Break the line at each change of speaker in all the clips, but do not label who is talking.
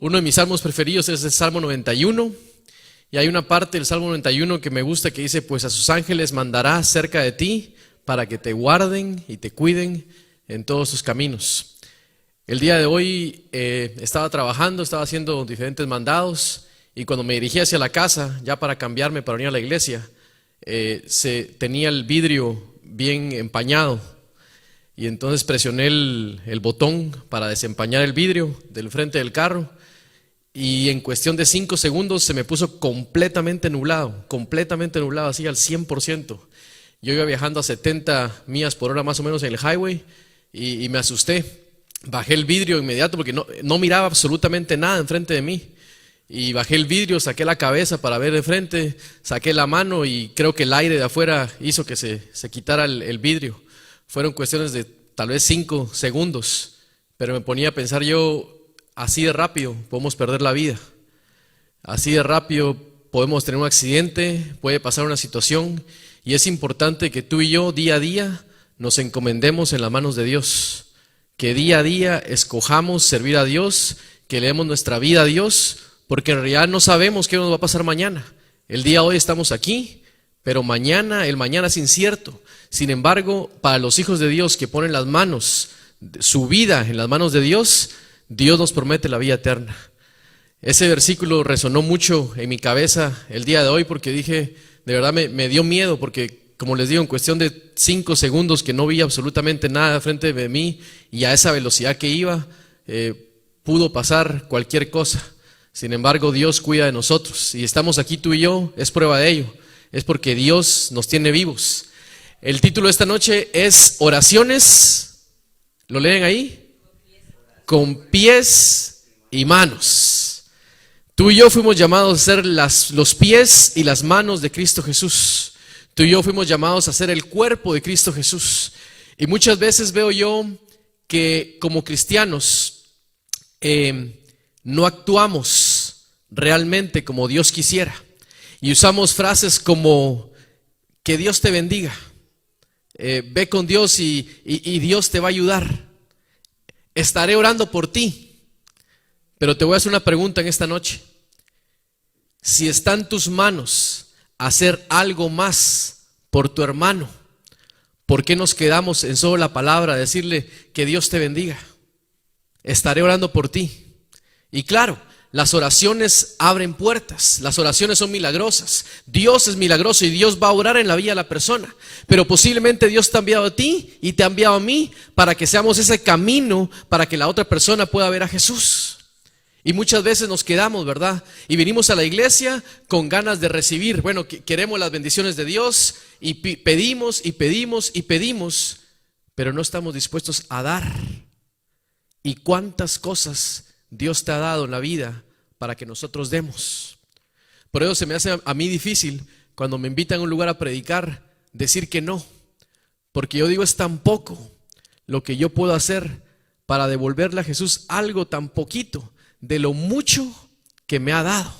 Uno de mis salmos preferidos es el Salmo 91, y hay una parte del Salmo 91 que me gusta que dice: pues a sus ángeles mandará cerca de ti para que te guarden y te cuiden en todos tus caminos. El día de hoy estaba trabajando, estaba haciendo diferentes mandados, y cuando me dirigí hacia la casa, ya para cambiarme para venir a la iglesia, tenía el vidrio bien empañado, y entonces presioné el botón para desempañar el vidrio del frente del carro, y en cuestión de 5 segundos se me puso completamente nublado, así al 100%. Yo iba viajando a 70 millas por hora más o menos en el highway, y me asusté. Bajé el vidrio inmediato porque no miraba absolutamente nada enfrente de mí. Y bajé el vidrio, saqué la cabeza para ver de frente, saqué la mano, y creo que el aire de afuera hizo que se quitara el vidrio. Fueron cuestiones de tal vez 5 segundos, pero me ponía a pensar yo: así de rápido podemos perder la vida, así de rápido podemos tener un accidente, puede pasar una situación, y es importante que tú y yo día a día nos encomendemos en las manos de Dios, que día a día escojamos servir a Dios, que le demos nuestra vida a Dios, porque en realidad no sabemos qué nos va a pasar mañana. El día de hoy estamos aquí, pero el mañana es incierto. Sin embargo, para los hijos de Dios que ponen las manos, su vida en las manos de Dios, Dios nos promete la vida eterna. Ese versículo resonó mucho en mi cabeza el día de hoy, porque dije, de verdad me dio miedo, porque como les digo, en cuestión de 5 segundos que no vi absolutamente nada frente de mí, y a esa velocidad que iba, pudo pasar cualquier cosa. Sin embargo, Dios cuida de nosotros, y estamos aquí tú y yo, es prueba de ello, es porque Dios nos tiene vivos. El título de esta noche es Oraciones, ¿lo leen ahí? Con pies y manos. Tú y yo fuimos llamados a ser los pies y las manos de Cristo Jesús. Tú y yo fuimos llamados a ser el cuerpo de Cristo Jesús. Y muchas veces veo yo que como cristianos no actuamos realmente como Dios quisiera. Y usamos frases como: que Dios te bendiga, ve con Dios y Dios te va a ayudar, estaré orando por ti. Pero te voy a hacer una pregunta en esta noche: si está en tus manos hacer algo más por tu hermano, ¿por qué nos quedamos en solo la palabra, decirle que Dios te bendiga, estaré orando por ti? Y claro, las oraciones abren puertas, las oraciones son milagrosas, Dios es milagroso y Dios va a orar en la vida de la persona, pero posiblemente Dios te ha enviado a ti y te ha enviado a mí para que seamos ese camino para que la otra persona pueda ver a Jesús. Y muchas veces nos quedamos, ¿verdad? Y venimos a la iglesia con ganas de recibir, bueno, queremos las bendiciones de Dios, y pedimos y pedimos y pedimos, pero no estamos dispuestos a dar. ¿Y cuántas cosas Dios te ha dado en la vida para que nosotros demos? Por eso se me hace a mí difícil cuando me invitan a un lugar a predicar decir que no, porque yo digo, es tan poco lo que yo puedo hacer para devolverle a Jesús algo tan poquito de lo mucho que me ha dado,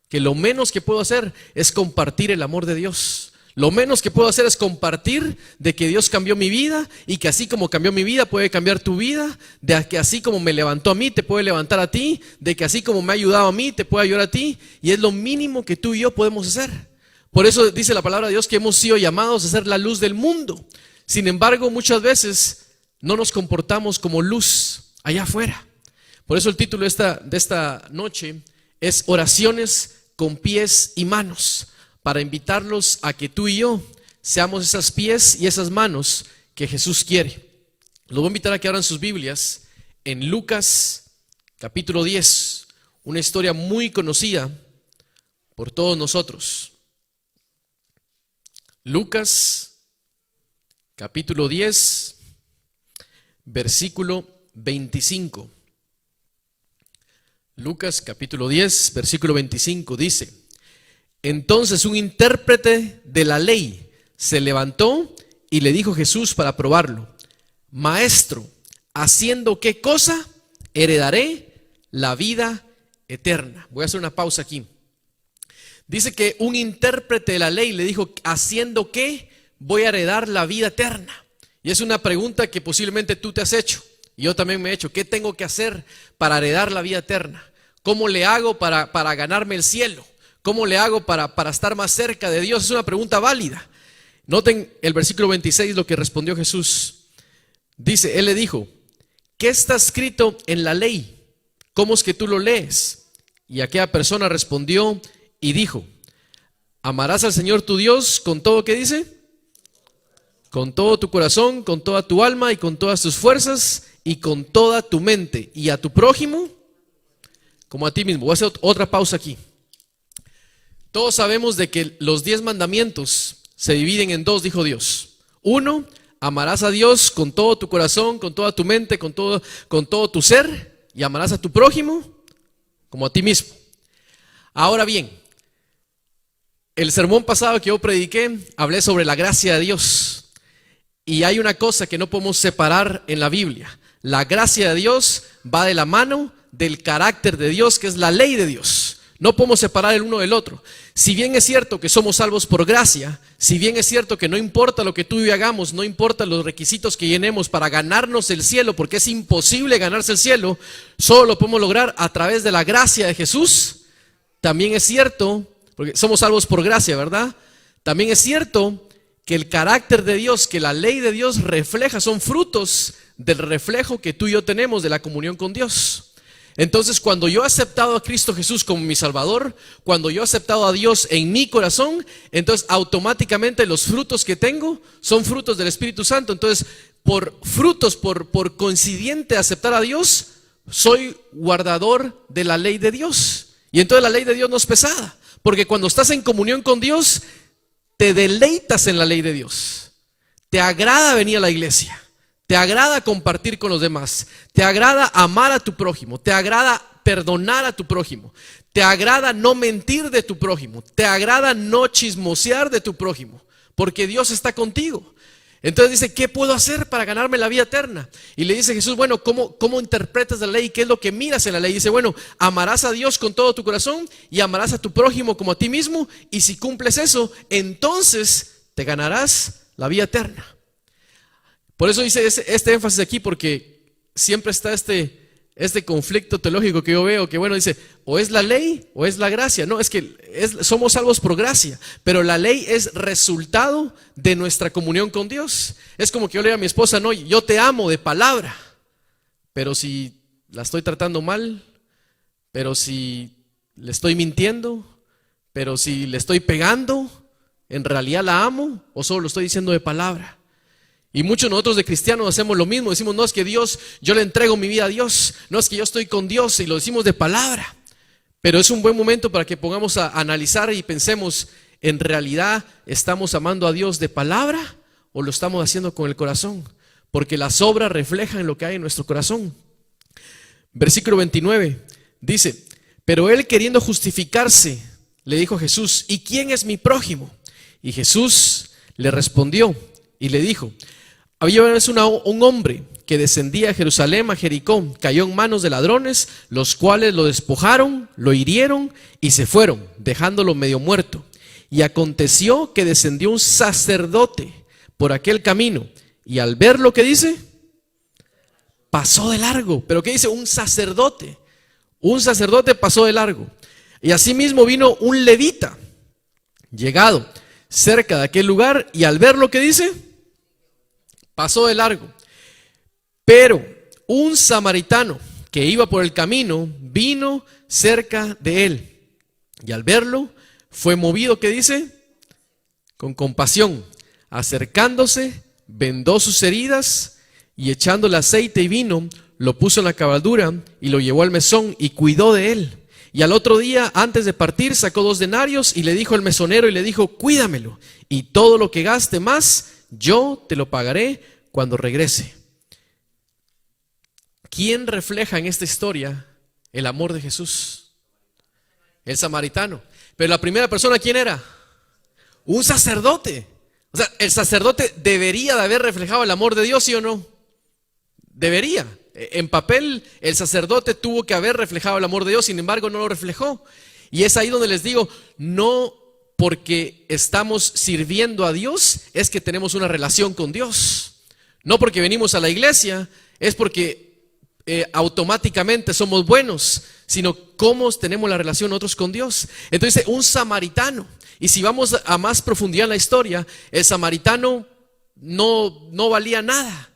que lo menos que puedo hacer es compartir el amor de Dios. Lo menos que puedo hacer es compartir de que Dios cambió mi vida, y que así como cambió mi vida puede cambiar tu vida, de que así como me levantó a mí te puede levantar a ti, de que así como me ha ayudado a mí te puede ayudar a ti, y es lo mínimo que tú y yo podemos hacer. Por eso dice la palabra de Dios que hemos sido llamados a ser la luz del mundo. Sin embargo, muchas veces no nos comportamos como luz allá afuera. Por eso el título de esta noche es Oraciones con pies y manos, para invitarlos a que tú y yo seamos esas pies y esas manos que Jesús quiere. Los voy a invitar a que abran sus Biblias en Lucas capítulo 10, una historia muy conocida por todos nosotros. Lucas capítulo 10, versículo 25. Lucas capítulo 10, versículo 25 dice: entonces un intérprete de la ley se levantó y le dijo a Jesús para probarlo: Maestro, ¿haciendo qué cosa heredaré la vida eterna? Voy a hacer una pausa aquí. Dice que un intérprete de la ley le dijo: ¿haciendo qué voy a heredar la vida eterna? Y es una pregunta que posiblemente tú te has hecho, y yo también me he hecho. ¿Qué tengo que hacer para heredar la vida eterna? ¿Cómo le hago para ganarme el cielo? ¿Cómo le hago para estar más cerca de Dios? Es una pregunta válida. Noten el versículo 26 lo que respondió Jesús. Dice, Él le dijo, ¿qué está escrito en la ley? ¿Cómo es que tú lo lees? Y aquella persona respondió y dijo, amarás al Señor tu Dios con todo, ¿qué dice? Con todo tu corazón, con toda tu alma y con todas tus fuerzas y con toda tu mente. Y a tu prójimo como a ti mismo. Voy a hacer otra pausa aquí. Todos sabemos de que los 10 mandamientos se dividen en 2, dijo Dios. 1, amarás a Dios con todo tu corazón, con toda tu mente, con todo tu ser. Y amarás a tu prójimo como a ti mismo. Ahora bien, el sermón pasado que yo prediqué, hablé sobre la gracia de Dios. Y hay una cosa que no podemos separar en la Biblia. La gracia de Dios va de la mano del carácter de Dios, que es la ley de Dios. No podemos separar el uno del otro. Si bien es cierto que somos salvos por gracia, si bien es cierto que no importa lo que tú y yo hagamos, no importa los requisitos que llenemos para ganarnos el cielo, porque es imposible ganarse el cielo, solo lo podemos lograr a través de la gracia de Jesús. También es cierto, porque somos salvos por gracia, ¿verdad? También es cierto que el carácter de Dios, que la ley de Dios refleja, son frutos del reflejo que tú y yo tenemos de la comunión con Dios. Entonces, cuando yo he aceptado a Cristo Jesús como mi Salvador, cuando yo he aceptado a Dios en mi corazón, entonces automáticamente los frutos que tengo son frutos del Espíritu Santo. Entonces, por frutos, por coincidente aceptar a Dios, soy guardador de la ley de Dios. Y entonces la ley de Dios no es pesada, porque cuando estás en comunión con Dios, te deleitas en la ley de Dios. Te agrada venir a la iglesia. Te agrada compartir con los demás, te agrada amar a tu prójimo, te agrada perdonar a tu prójimo, te agrada no mentir de tu prójimo, te agrada no chismosear de tu prójimo, porque Dios está contigo. Entonces dice, ¿qué puedo hacer para ganarme la vida eterna? Y le dice Jesús, bueno, ¿cómo interpretas la ley? ¿Qué es lo que miras en la ley? Dice, bueno, amarás a Dios con todo tu corazón y amarás a tu prójimo como a ti mismo, y si cumples eso, entonces te ganarás la vida eterna. Por eso hice este énfasis aquí, porque siempre está este conflicto teológico que yo veo, que bueno, dice, o es la ley o es la gracia. No, es que somos salvos por gracia, pero la ley es resultado de nuestra comunión con Dios. Es como que yo le diga a mi esposa, no, yo te amo de palabra, pero si la estoy tratando mal, pero si le estoy mintiendo, pero si le estoy pegando, ¿en realidad la amo o solo lo estoy diciendo de palabra? Y muchos de nosotros de cristianos hacemos lo mismo. Decimos, no, es que Dios, yo le entrego mi vida a Dios. No, es que yo estoy con Dios, y lo decimos de palabra. Pero es un buen momento para que pongamos a analizar y pensemos, ¿en realidad estamos amando a Dios de palabra o lo estamos haciendo con el corazón? Porque las obras reflejan lo que hay en nuestro corazón. Versículo 29 dice, pero él, queriendo justificarse, le dijo a Jesús, ¿y quién es mi prójimo? Y Jesús le respondió y le dijo, había una vez un hombre que descendía a Jerusalén, a Jericó, cayó en manos de ladrones, los cuales lo despojaron, lo hirieron y se fueron, dejándolo medio muerto. Y aconteció que descendió un sacerdote por aquel camino, y al ver lo que dice, pasó de largo. ¿Pero qué dice? Un sacerdote pasó de largo. Y asimismo vino un levita, llegado cerca de aquel lugar, y al ver lo que dice, pasó de largo. Pero un samaritano que iba por el camino vino cerca de él, y al verlo fue movido, ¿qué dice? Con compasión, acercándose, vendó sus heridas y echándole aceite y vino, lo puso en la cabalgadura y lo llevó al mesón y cuidó de él. Y al otro día, antes de partir, sacó 2 denarios y le dijo al mesonero, y le dijo, cuídamelo, y todo lo que gaste más, yo te lo pagaré cuando regrese. ¿Quién refleja en esta historia el amor de Jesús? El samaritano. Pero la primera persona, ¿quién era? Un sacerdote. O sea, el sacerdote debería de haber reflejado el amor de Dios, ¿sí o no? Debería. En papel, el sacerdote tuvo que haber reflejado el amor de Dios, sin embargo no lo reflejó. Y es ahí donde les digo, no porque estamos sirviendo a Dios es que tenemos una relación con Dios. No porque venimos a la iglesia es porque automáticamente somos buenos, sino cómo tenemos la relación nosotros con Dios. Entonces, un samaritano, y si vamos a más profundidad en la historia, el samaritano no valía nada.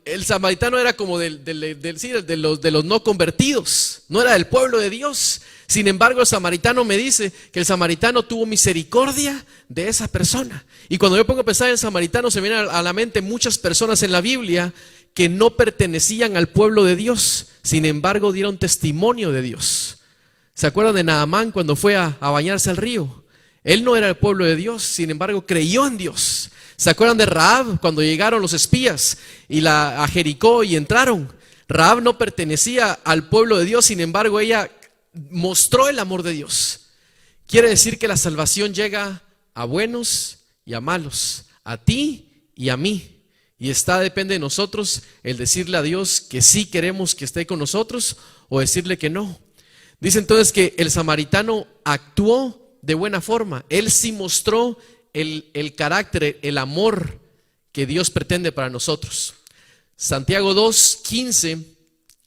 El samaritano era como de los no convertidos, no era del pueblo de Dios. Sin embargo, el samaritano me dice que el samaritano tuvo misericordia de esa persona. Y cuando yo pongo a pensar en el samaritano, se me vienen a la mente muchas personas en la Biblia que no pertenecían al pueblo de Dios, sin embargo dieron testimonio de Dios. ¿Se acuerdan de Naamán cuando fue a bañarse al río? Él no era el pueblo de Dios, sin embargo creyó en Dios. ¿Se acuerdan de Rahab cuando llegaron los espías a Jericó y entraron? Rahab no pertenecía al pueblo de Dios, sin embargo ella mostró el amor de Dios. Quiere decir que la salvación llega a buenos y a malos, a ti y a mí. Y depende de nosotros el decirle a Dios que sí queremos que esté con nosotros o decirle que no. Dice entonces que el samaritano actuó de buena forma. Él sí mostró el carácter, el amor que Dios pretende para nosotros. Santiago 2, 15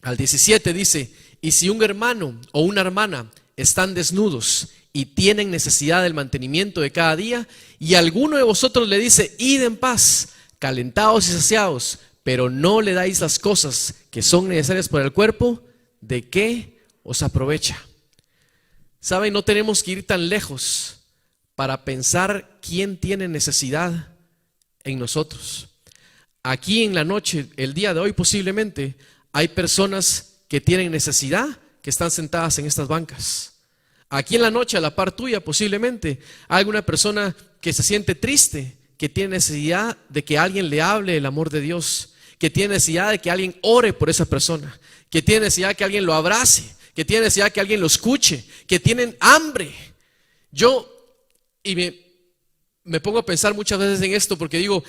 al 17 dice: y si un hermano o una hermana están desnudos y tienen necesidad del mantenimiento de cada día, y alguno de vosotros le dice: id en paz, calentados y saciados, pero no le dais las cosas que son necesarias para el cuerpo, ¿de qué os aprovecha? ¿Saben? No tenemos que ir tan lejos para pensar quién tiene necesidad en nosotros. Aquí en la noche, el día de hoy posiblemente, hay personas que tienen necesidad, que están sentadas en estas bancas. Aquí en la noche, a la par tuya, posiblemente, hay alguna persona que se siente triste, que tiene necesidad de que alguien le hable el amor de Dios, que tiene necesidad de que alguien ore por esa persona, que tiene necesidad de que alguien lo abrace, que tiene necesidad de que alguien lo escuche, que tienen hambre. Me pongo a pensar muchas veces en esto porque digo,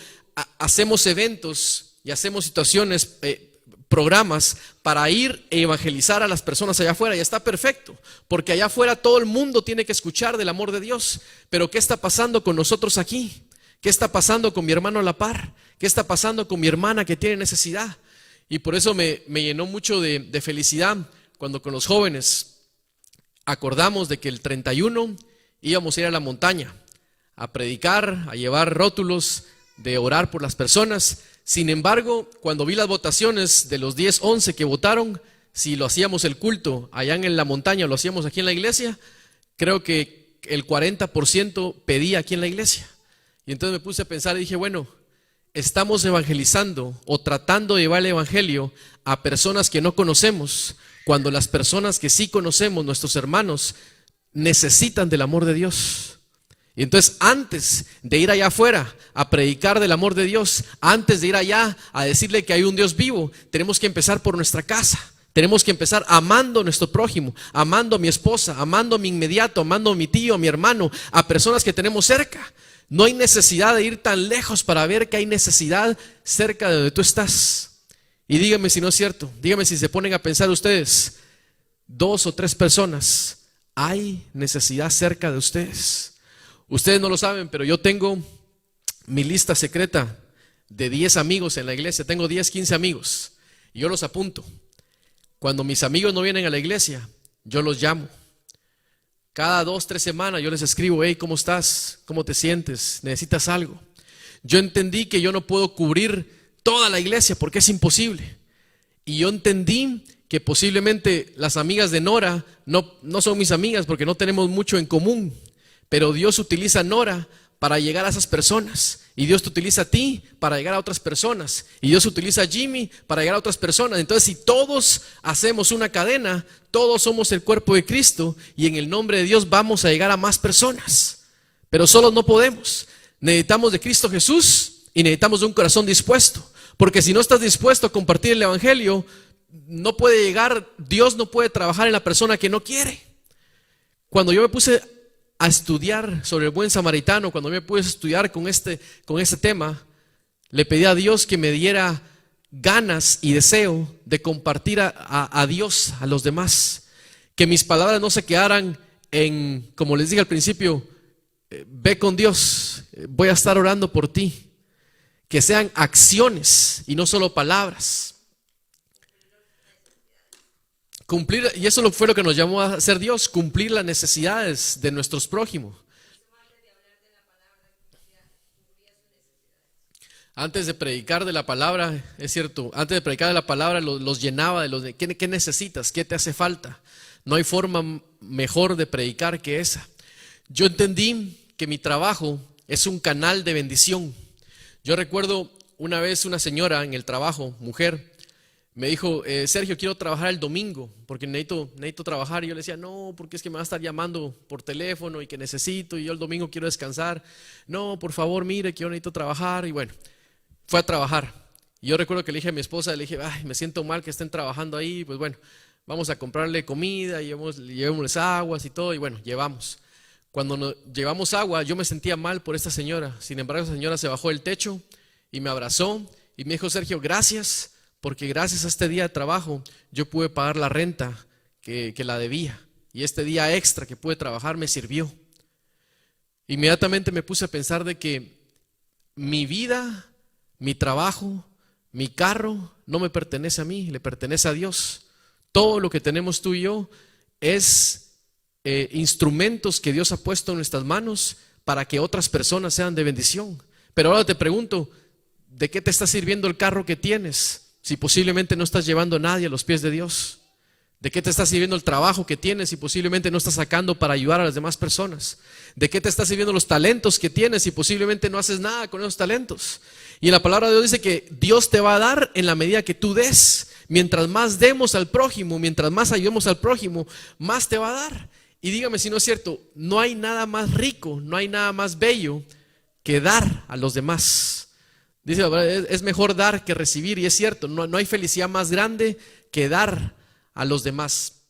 hacemos eventos y hacemos situaciones, programas para ir e evangelizar a las personas allá afuera, y está perfecto, porque allá afuera todo el mundo tiene que escuchar del amor de Dios. Pero ¿qué está pasando con nosotros aquí? ¿Qué está pasando con mi hermano a la par? ¿Qué está pasando con mi hermana que tiene necesidad? Y por eso me llenó mucho de felicidad cuando con los jóvenes acordamos de que el 31 íbamos a ir a la montaña a predicar, a llevar rótulos de orar por las personas. Sin embargo, cuando vi las votaciones de los 10, 11 que votaron, si lo hacíamos el culto allá en la montaña o lo hacíamos aquí en la iglesia, creo que el 40% pedía aquí en la iglesia. Y entonces me puse a pensar y dije, bueno, estamos evangelizando o tratando de llevar el evangelio a personas que no conocemos, cuando las personas que sí conocemos, nuestros hermanos, necesitan del amor de Dios. Y entonces, antes de ir allá afuera a predicar del amor de Dios, antes de ir allá a decirle que hay un Dios vivo, tenemos que empezar por nuestra casa. Tenemos que empezar amando a nuestro prójimo, amando a mi esposa, amando a mi inmediato, amando a mi tío, a mi hermano, a personas que tenemos cerca. No hay necesidad de ir tan lejos para ver que hay necesidad cerca de donde tú estás. Y díganme si no es cierto, díganme si se ponen a pensar ustedes, 2 o 3 personas, hay necesidad cerca de ustedes. Ustedes no lo saben, pero yo tengo mi lista secreta de 10 amigos en la iglesia. Tengo 10, 15 amigos y yo los apunto. Cuando mis amigos no vienen a la iglesia, yo los llamo. Cada 2, 3 semanas yo les escribo: hey, ¿cómo estás? ¿Cómo te sientes? ¿Necesitas algo? Yo entendí que yo no puedo cubrir toda la iglesia porque es imposible. Y yo entendí que posiblemente las amigas de Nora no son mis amigas porque no tenemos mucho en común. Pero Dios utiliza a Nora para llegar a esas personas. Y Dios te utiliza a ti para llegar a otras personas. Y Dios utiliza a Jimmy para llegar a otras personas. Entonces, si todos hacemos una cadena, todos somos el cuerpo de Cristo. Y en el nombre de Dios vamos a llegar a más personas. Pero solos no podemos. Necesitamos de Cristo Jesús y necesitamos de un corazón dispuesto. Porque si no estás dispuesto a compartir el evangelio, no puede llegar, Dios no puede trabajar en la persona que no quiere. Cuando yo me puse a estudiar sobre el buen samaritano, cuando me pude estudiar con este tema, le pedí a Dios que me diera ganas y deseo de compartir a Dios, a los demás. Que mis palabras no se quedaran en, como les dije al principio, ve con Dios, voy a estar orando por ti. Que sean acciones y no solo palabras. Cumplir, y eso fue lo que nos llamó a hacer Dios, cumplir las necesidades de nuestros prójimos. Antes de predicar de la palabra, es cierto, antes de predicar de la palabra los llenaba de ¿qué necesitas? ¿Qué te hace falta? No hay forma mejor de predicar que esa. Yo entendí que mi trabajo es un canal de bendición. Yo recuerdo una vez una señora en el trabajo, mujer, me dijo, Sergio, quiero trabajar el domingo porque necesito trabajar. Y yo le decía, no, porque es que me va a estar llamando por teléfono y que necesito, y yo el domingo quiero descansar. No, por favor, mire, que yo necesito trabajar. Y bueno, fue a trabajar. Y yo recuerdo que le dije a mi esposa, le dije, ay, me siento mal que estén trabajando ahí. Pues bueno, vamos a comprarle comida, llevémosles aguas y todo. Y bueno, llevamos. Cuando nos llevamos agua, yo me sentía mal por esta señora. Sin embargo, esa señora se bajó del techo y me abrazó y me dijo, Sergio, gracias, porque gracias a este día de trabajo yo pude pagar la renta que la debía. Y este día extra que pude trabajar me sirvió. Inmediatamente me puse a pensar de que mi vida, mi trabajo, mi carro no me pertenece a mí, le pertenece a Dios. Todo lo que tenemos tú y yo es instrumentos que Dios ha puesto en nuestras manos para que otras personas sean de bendición. Pero ahora te pregunto, ¿de qué te está sirviendo el carro que tienes si posiblemente no estás llevando a nadie a los pies de Dios? ¿De qué te está sirviendo el trabajo que tienes si posiblemente no estás sacando para ayudar a las demás personas? ¿De qué te está sirviendo los talentos que tienes si posiblemente no haces nada con esos talentos? Y la palabra de Dios dice que Dios te va a dar en la medida que tú des. Mientras más demos al prójimo, mientras más ayudemos al prójimo, más te va a dar. Y dígame si no es cierto, no hay nada más rico, no hay nada más bello que dar a los demás. Dice, es mejor dar que recibir, y es cierto, no hay felicidad más grande que dar a los demás.